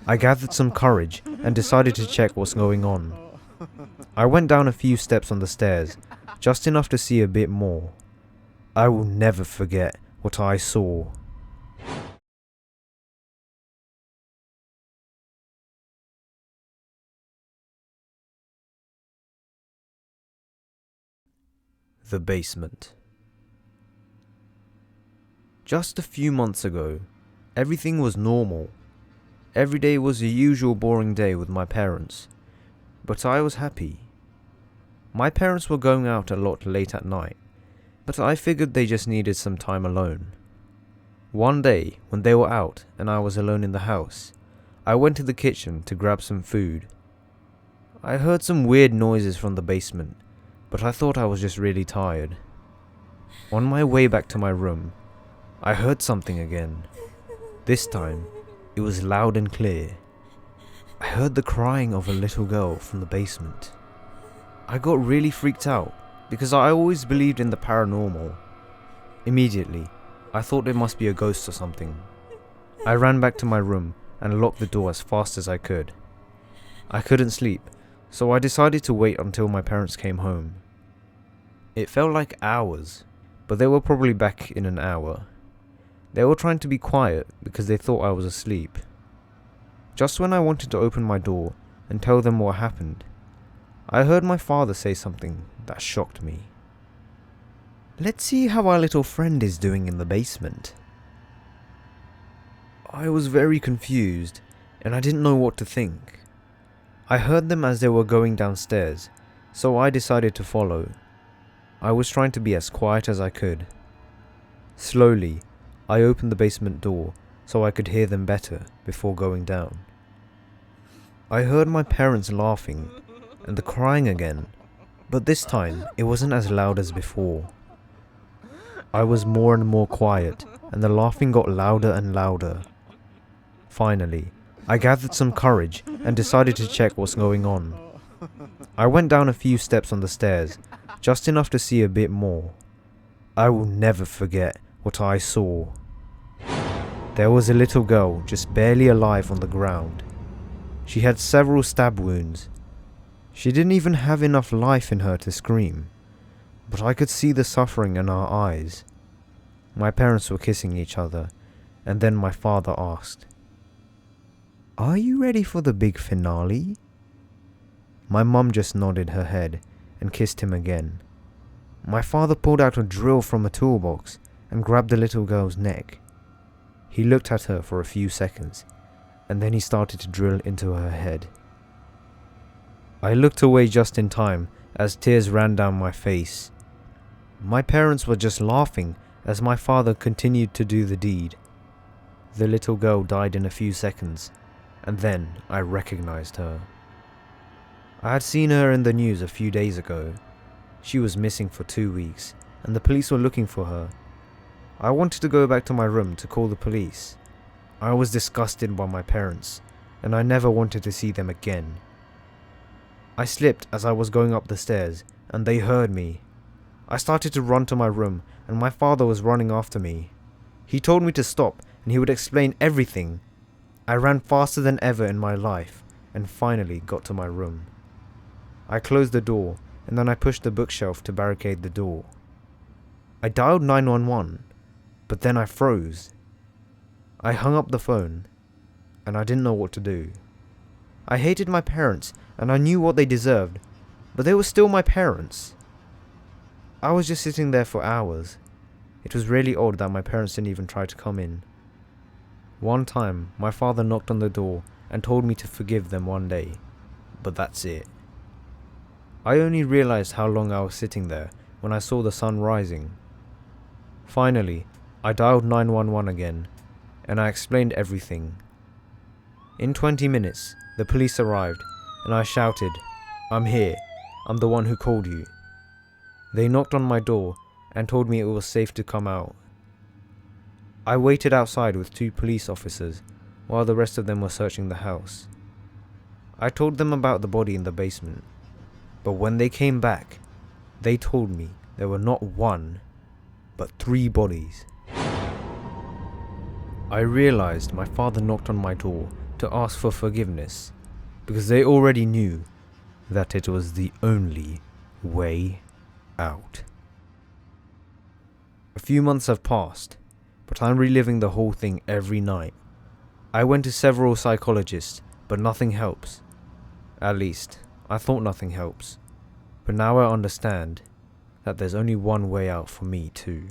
I gathered some courage and decided to check what's going on. I went down a few steps on the stairs, just enough to see a bit more. I will never forget what I saw. The basement. Just a few months ago, everything was normal. Every day was a usual boring day with my parents, but I was happy. My parents were going out a lot late at night, but I figured they just needed some time alone. One day, when they were out and I was alone in the house, I went to the kitchen to grab some food. I heard some weird noises from the basement, but I thought I was just really tired. On my way back to my room, I heard something again. This time, it was loud and clear. I heard the crying of a little girl from the basement. I got really freaked out because I always believed in the paranormal. Immediately, I thought it must be a ghost or something. I ran back to my room and locked the door as fast as I could. I couldn't sleep, so I decided to wait until my parents came home. It felt like hours, but they were probably back in an hour. They were trying to be quiet because they thought I was asleep. Just when I wanted to open my door and tell them what happened, I heard my father say something that shocked me. "Let's see how our little friend is doing in the basement." I was very confused and I didn't know what to think. I heard them as they were going downstairs, so I decided to follow. I was trying to be as quiet as I could. Slowly, I opened the basement door so I could hear them better before going down. I heard my parents laughing and the crying again, but this time it wasn't as loud as before. I was more and more quiet and the laughing got louder and louder. Finally, I gathered some courage and decided to check what's going on. I went down a few steps on the stairs, just enough to see a bit more. I will never forget what I saw. There was a little girl just barely alive on the ground. She had several stab wounds. She didn't even have enough life in her to scream, but I could see the suffering in her eyes. My parents were kissing each other, and then my father asked, "Are you ready for the big finale?" My mum just nodded her head and kissed him again. My father pulled out a drill from a toolbox and grabbed the little girl's neck. He looked at her for a few seconds, and then he started to drill into her head. I looked away just in time as tears ran down my face. My parents were just laughing as my father continued to do the deed. The little girl died in a few seconds, and then I recognized her. I had seen her in the news a few days ago. She was missing for 2 weeks, and the police were looking for her. I wanted to go back to my room to call the police. I was disgusted by my parents, and I never wanted to see them again. I slipped as I was going up the stairs, and they heard me. I started to run to my room, and my father was running after me. He told me to stop, and he would explain everything. I ran faster than ever in my life, and finally got to my room. I closed the door, and then I pushed the bookshelf to barricade the door. I dialed 911, but then I froze. I hung up the phone, and I didn't know what to do. I hated my parents, and I knew what they deserved, but they were still my parents. I was just sitting there for hours. It was really odd that my parents didn't even try to come in. One time, my father knocked on the door and told me to forgive them one day, but that's it. I only realized how long I was sitting there when I saw the sun rising. Finally, I dialed 911 again, and I explained everything. In 20 minutes, the police arrived, and I shouted, "I'm here. I'm the one who called you." They knocked on my door and told me it was safe to come out. I waited outside with 2 police officers while the rest of them were searching the house. I told them about the body in the basement, but when they came back, they told me there were not 1, but 3 bodies. I realized my father knocked on my door to ask for forgiveness, because they already knew that it was the only way out. A few months have passed, but I'm reliving the whole thing every night. I went to several psychologists, but nothing helps. At least, I thought nothing helps. But now I understand that there's only one way out for me too.